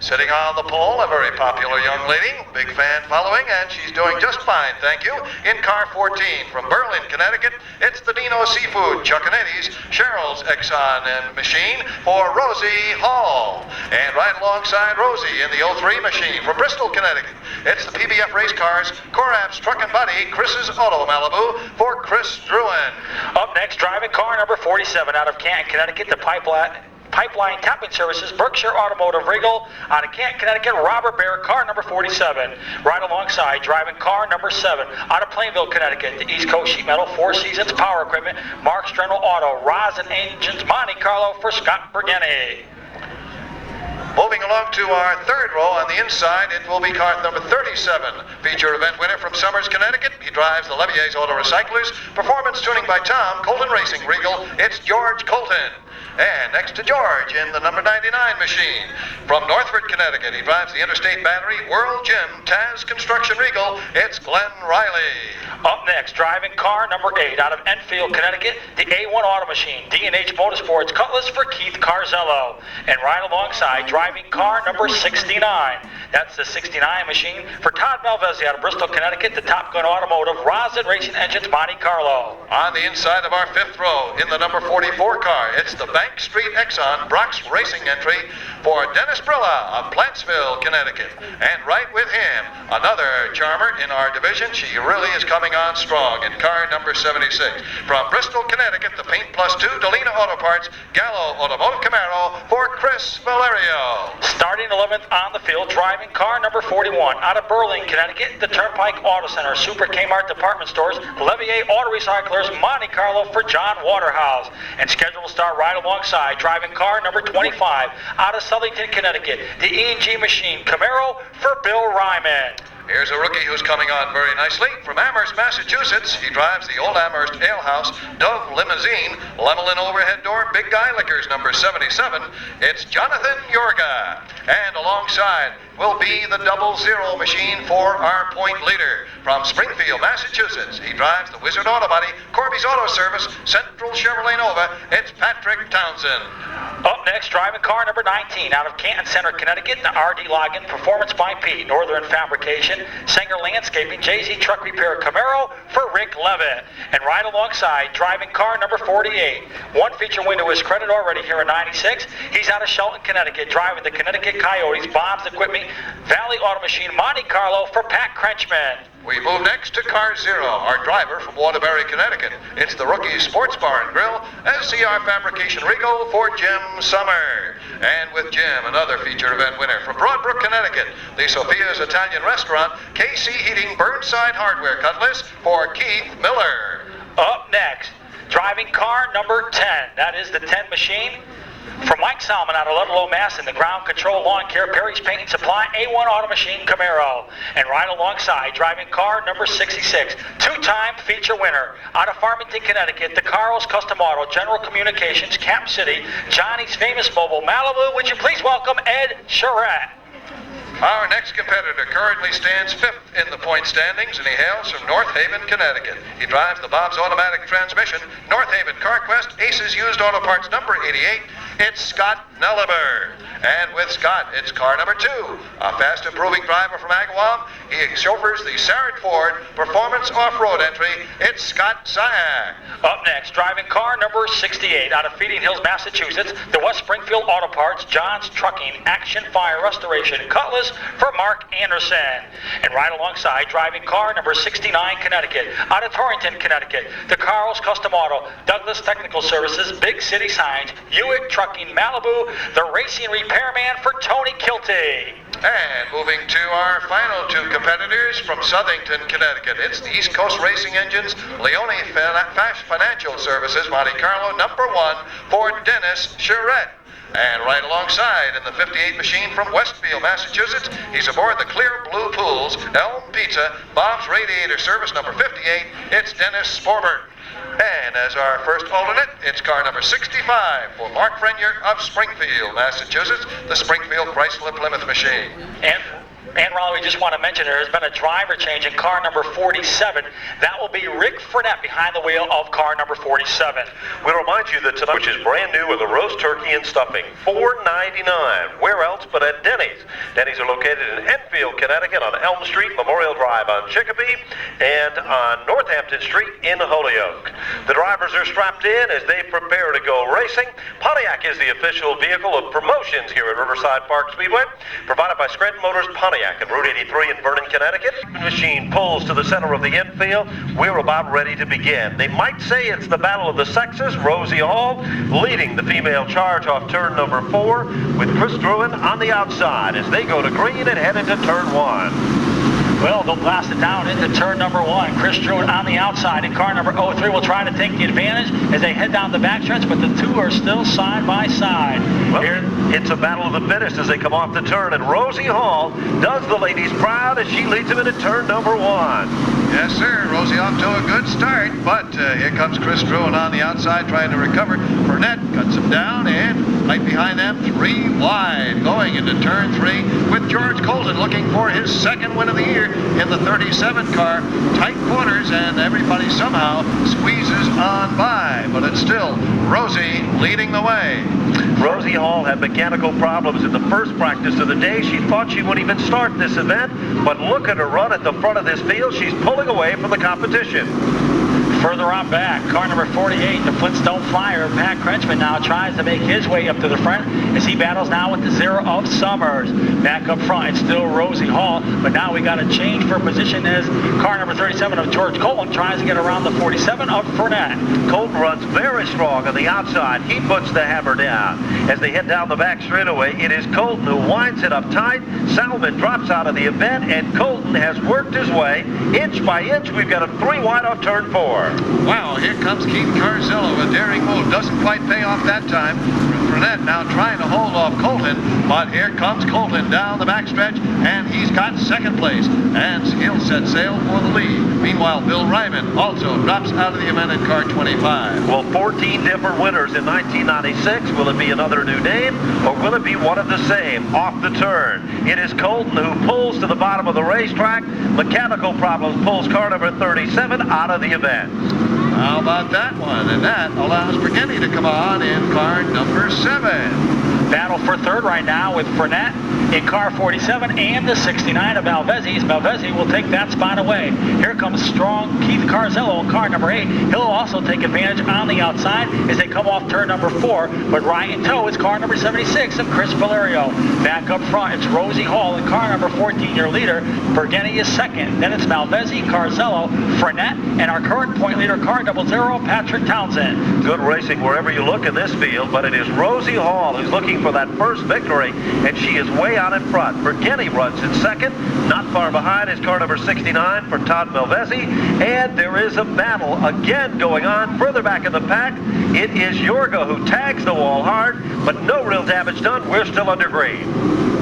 Sitting on the pole, a very popular young lady, big fan following, and she's doing just fine, thank you. In car 14 from Berlin, Connecticut, it's the Dino Seafood Chuckanetti's Cheryl's Exxon machine for Rosi Hall. And right alongside Rosi in the 03 machine from Bristol, Connecticut, it's the PBF Race Cars, Corab's Truck and Body, Chris's Auto Malibu for Chris Druin. Up next, driving car number 47 out of Canton, Connecticut, the Pipeline Tapping Services, Berkshire Automotive Regal, out of Canton, Connecticut, Robert Bear, car number 47. Right alongside, driving car number 7, out of Plainville, Connecticut, the East Coast Sheet Metal, Four Seasons Power Equipment, Mark Strenel Auto, Rosin Engines, Monte Carlo for Scott Bergeni. Moving along to our third row on the inside, it will be car number 37, feature event winner from Somers, Connecticut. He drives the Levier's Auto Recyclers, performance tuning by Tom, Colton Racing Regal. It's George Colton. And next to George in the number 99 machine. From Northford, Connecticut, he drives the Interstate Battery, World Gym, Taz Construction Regal. It's Glenn Riley. Up next, driving car number 8 out of Enfield, Connecticut, the A1 Auto Machine, D&H Motorsports Cutlass for Keith Carzello. And right alongside, driving car number 69. That's the 69 machine for Todd Malvezzi out of Bristol, Connecticut, the Top Gun Automotive, Rosin Racing Engines, Monte Carlo. On the inside of our fifth row, in the number 44 car, it's the Bank Street Exxon Brock's Racing entry for Dennis Brilla of Plantsville, Connecticut. And right with him, another charmer in our division. She really is coming on strong in car number 76. From Bristol, Connecticut, the Paint Plus 2 Delina Auto Parts, Gallo Automotive Camaro for Chris Valerio. Starting 11th on the field, driving car number 41 out of Berlin, Connecticut, the Turnpike Auto Center, Super Kmart Department Stores, Levier Auto Recyclers, Monte Carlo for John Waterhouse. And scheduled to start right alongside, driving car number 25 out of Southington, Connecticut, the E&G Machine Camaro for Bill Ryman. Here's a rookie who's coming on very nicely. From Amherst, Massachusetts, he drives the Old Amherst Ale House Dove Limousine, Lemelin Overhead Door, Big Guy Liquors, number 77. It's Jonathan Yorga. And alongside will be the 00 machine for our point leader. From Springfield, Massachusetts, he drives the Wizard Auto Body, Corby's Auto Service, Central Chevrolet Nova. It's Patrick Townsend. Up next, driving car number 19 out of Canton Center, Connecticut, the RD Logan, Performance by Pete, Northern Fabrication, Sanger Landscaping, JZ Truck Repair Camaro for Rick Levitt. And right alongside, driving car number 48. One feature window is credited already here in 96. He's out of Shelton, Connecticut, driving the Connecticut Coyotes, Bob's Equipment, Valley Auto Machine, Monte Carlo for Pat Crenchman. We move next to car 0, our driver from Waterbury, Connecticut. It's the Rookie Sports Bar and Grill, SCR Fabrication Regal for Jim Summer. And with Jim, another feature event winner from Broadbrook, Connecticut, the Sophia's Italian Restaurant, KC Heating Burnside Hardware Cutlass for Keith Miller. Up next, driving car number 10, that is the 10 machine. From Mike Salmon out of Ludlow, Mass, in the Ground Control Lawn Care, Perry's Paint and Supply, A1 Auto Machine Camaro. And right alongside, driving car number 66, two-time feature winner out of Farmington, Connecticut, the Carl's Custom Auto, General Communications, Cap City, Johnny's Famous Mobile, Malibu. Would you please welcome Ed Charette? Our next competitor currently stands 5th in the point standings, and he hails from North Haven, Connecticut. He drives the Bob's Automatic Transmission, North Haven CarQuest, Aces Used Auto Parts number 88. It's Scott Nelliber. And with Scott, it's car number 2, a fast-improving driver from Agawam. He chauffeurs the Sarrett Ford Performance Off-Road entry. It's Scott Sayak. Up next, driving car number 68 out of Feeding Hills, Massachusetts, the West Springfield Auto Parts, John's Trucking, Action Fire Restoration, Cutlass for Mark Anderson. And right alongside, driving car number 69, Connecticut, out of Torrington, Connecticut, the Carl's Custom Auto, Douglas Technical Services, Big City Signs, Buick Trucking, Malibu, the Racing Repairman for Tony Kilty. And moving to our final 2 competitors from Southington, Connecticut, it's the East Coast Racing Engines, Leone Financial Services, Monte Carlo, number 1 for Dennis Charette. And right alongside in the 58 machine from Westfield, Massachusetts, he's aboard the Clear Blue Pools, Elm Pizza, Bob's Radiator Service number 58, it's Dennis Sporbert. And as our first alternate, it's car number 65 for Mark Frenier of Springfield, Massachusetts, the Springfield Chrysler Plymouth machine. And And Ronald, we just want to mention there has been a driver change in car number 47. That will be Rick Frenette behind the wheel of car number 47. We remind you that tonight, which is brand new with a roast turkey and stuffing, $4.99. Where else but at Denny's? Denny's are located in Enfield, Connecticut on Elm Street, Memorial Drive on Chicopee, and on Northampton Street in Holyoke. The drivers are strapped in as they prepare to go racing. Pontiac is the official vehicle of promotions here at Riverside Park Speedway, provided by Scranton Motors Pontiac and Route 83 in Vernon, Connecticut. The machine pulls to the center of the infield. We're about ready to begin. They might say it's the battle of the sexes. Rosi Hall leading the female charge off turn number 4 with Chris Druin on the outside as they go to green and head into turn 1. Well, they'll blast it down into turn number 1. Chris Druin on the outside, and car number 03 will try to take the advantage as they head down the backstretch, but the two are still side by side. Well, here it's a battle of the fittest as they come off the turn, and Rosi Hall does the ladies proud as she leads them into turn number 1. Yes, sir. Rosi off to a good start, but here comes Chris Druin on the outside trying to recover. Burnett cuts him down, and right behind them, 3 wide, going into turn 3 with George Colton looking for his second win of the year in the 37 car. Tight corners, and everybody somehow squeezes on by, but it's still Rosi leading the way. Rosi Hall had mechanical problems in the first practice of the day. She thought she wouldn't even start this event, but look at her run at the front of this field. She's pulling away from the competition. Further on back, car number 48, the Flintstone Flyer, Pat Kretschmann now tries to make his way up to the front as he battles now with the 0 of Summers. Back up front, it's still Rosi Hall, but now we got a change for position as car number 37 of George Colton tries to get around the 47 of Frenette. Colton runs very strong on the outside. He puts the hammer down. As they head down the back straightaway, it is Colton who winds it up tight. Salmon drops out of the event, and Colton has worked his way inch by inch. We've got a 3 wide off turn 4. Wow, here comes Keith Carzillo. A daring move. Doesn't quite pay off that time. Frenette now trying to hold off Colton, but here comes Colton down the backstretch, and he's got second place, and he'll set sail for the lead. Meanwhile, Bill Ryman also drops out of the event in car 25. Well, 14 different winners in 1996. Will it be another new name, or will it be one of the same? Off the turn, it is Colton who pulls to the bottom of the racetrack. Mechanical problems pulls car number 37 out of the event. How about that one? And that allows Brigetti to come on in car number 7. Battle for third right now with Frenette in car 47 and the 69 of Malvezzi. Malvezzi will take that spot away. Here comes strong Keith Carzillo in car number 8. He'll also take advantage on the outside as they come off turn number 4. But right in tow is car number 76 of Chris Valerio. Back up front, it's Rosi Hall in car number 14, your leader. Brigetti is second. Then it's Malvezzi, Carzillo, Frenette, and our current point leader, car 00, Patrick Townsend. Good racing wherever you look in this field, but it is Rosi Hall who's looking for that first victory, and she is way out in front. Brigetti runs in second. Not far behind is car number 69 for Todd Malvezzi, and there is a battle again going on further back in the pack. It is Yorga who tags the wall hard, but no real damage done. We're still under green.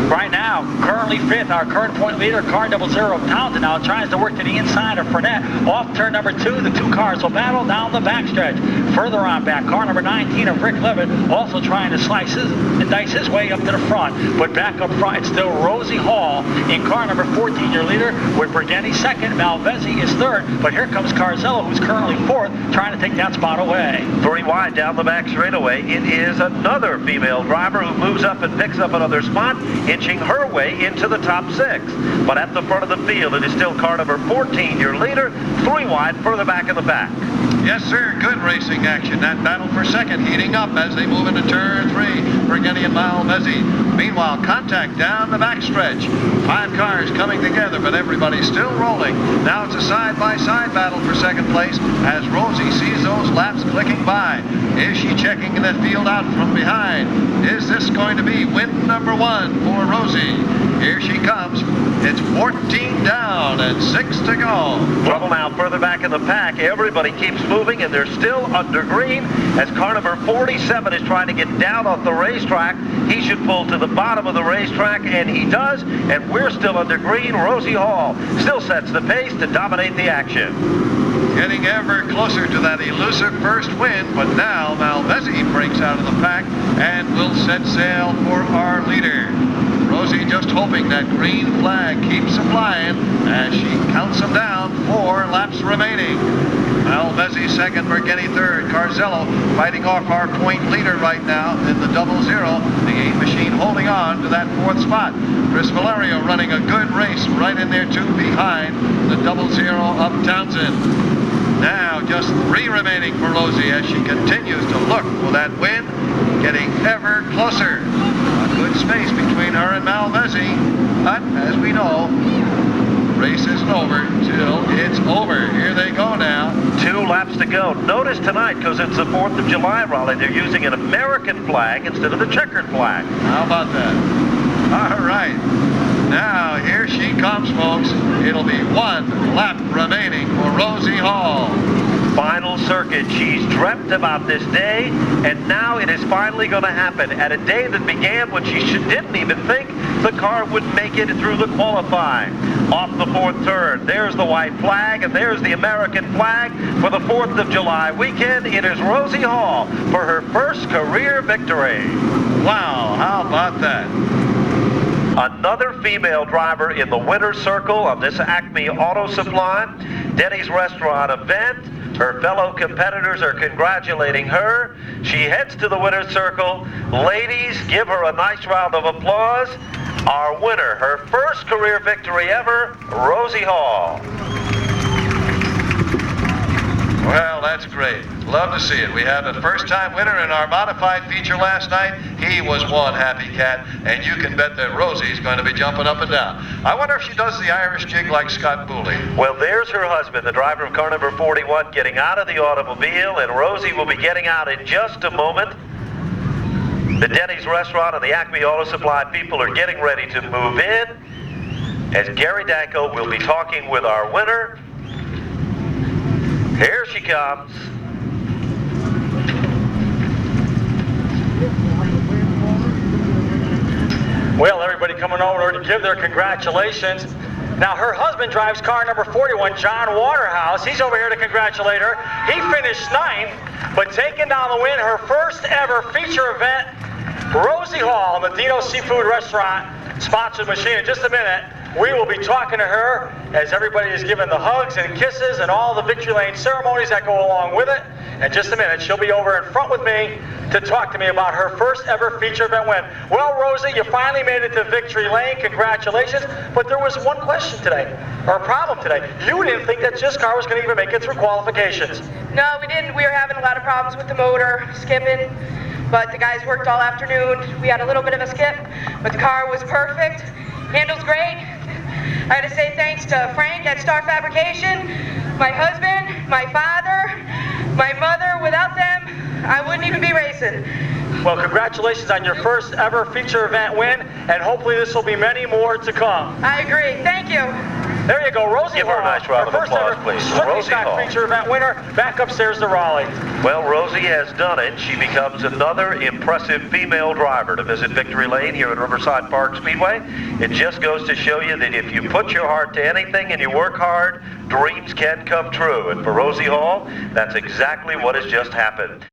Right now, currently 5th, our current point leader, car 00 Townsend now tries to work to the inside of Frenette. Off turn number 2, the 2 cars will battle down the backstretch. Further on back, car number 19 of Rick Levitt also trying to slice and dice his way up to the front. But back up front, it's still Rosi Hall in car number 14, your leader, with Brigetti second. Malvezzi is third, but here comes Carzillo, who's currently 4th, trying to take that spot away. 3 wide down the back straightaway. It is another female driver who moves up and picks up another spot, inching her way into the top 6. But at the front of the field, it is still car number 14, your leader, 3 wide further back in the back. Yes, sir. Good racing action. That battle for second heating up as they move into turn 3. Brigetti and Malvezzi. Meanwhile, contact down the backstretch. 5 cars coming together, but everybody's still rolling. Now it's a side-by-side battle for second place as Rosi sees those laps clicking by. Is she checking the field out from behind? Is this going to be win number 1 for Rosi? Here she comes. It's 14 down and 6 to go. Trouble now further back in the pack. Everybody keeps moving, and they're still under green as car number 47 is trying to get down off the racetrack. He should pull to the bottom of the racetrack, and he does, and we're still under green. Rosi Hall still sets the pace to dominate the action. Getting ever closer to that elusive first win, but now Malvezzi breaks out of the pack and will set sail for our leader. Rosi just hoping that green flag keeps flying as she counts them down. 4 laps remaining. Malvezzi second, Bergeni third. Carzello fighting off our point leader right now in the 00. The 8 machine holding on to that 4th spot. Chris Valerio running a good race right in there too behind the 00 of Townsend. Now just 3 remaining for Rosi as she continues to look for that win, getting ever closer. A good space between her and Malvezzi, but as we know, the race isn't over till it's over. Here they go now. 2 laps to go. Notice tonight, because it's the 4th of July rally, they're using an American flag instead of the checkered flag. How about that? All right. Now, here she comes, folks. It'll be 1 lap remaining for Rosi Hall. Final circuit. She's dreamt about this day, and now it is finally going to happen. At a day that began when she didn't even think the car would make it through the qualifying. Off the 4th turn, there's the white flag, and there's the American flag for the 4th of July weekend. It is Rosi Hall for her first career victory. Wow, how about that? Another female driver in the winner's circle of this Acme Auto Supply Denny's Restaurant event. Her fellow competitors are congratulating her. She heads to the winner's circle. Ladies, give her a nice round of applause. Our winner, her first career victory ever, Rosi Hall. Well, that's great. Love to see it. We had a first-time winner in our modified feature last night. He was one happy cat, and you can bet that Rosie's going to be jumping up and down. I wonder if she does the Irish jig like Scott Booley. Well, there's her husband, the driver of car number 41, getting out of the automobile, and Rosi will be getting out in just a moment. The Denny's Restaurant and the Acme Auto Supply people are getting ready to move in, as Gary Danko will be talking with our winner. Here she comes. Well, everybody coming over to give their congratulations. Now, her husband drives car number 41, John Waterhouse. He's over here to congratulate her. He finished 9th, but taking down the win, her first ever feature event, Rosi Hall, the Dino Seafood Restaurant sponsored machine. In just a minute, we will be talking to her as everybody is giving the hugs and kisses and all the Victory Lane ceremonies that go along with it. In just a minute, she'll be over in front with me to talk to me about her first ever feature event win. Well, Rosi, you finally made it to Victory Lane. Congratulations. But there was one question today, or a problem today. You didn't think that this car was going to even make it through qualifications. No, we didn't. We were having a lot of problems with the motor, skipping, but the guys worked all afternoon. We had a little bit of a skip, but the car was perfect. Handles great. I got to say thanks to Frank at Star Fabrication, my husband, my father, my mother. Without them, I wouldn't even be racing. Well, congratulations on your first ever feature event win, and hopefully this will be many more to come. I agree. Thank you. There you go, Rosi Give her a Hall, nice round of first applause, ever please. Strictly Rosi Stock Hall. feature event winner, back upstairs to Raleigh. Well, Rosi has done it. She becomes another impressive female driver to visit Victory Lane here at Riverside Park Speedway. It just goes to show you that if you put your heart to anything and you work hard, dreams can come true. And for Rosi Hall, that's exactly what has just happened.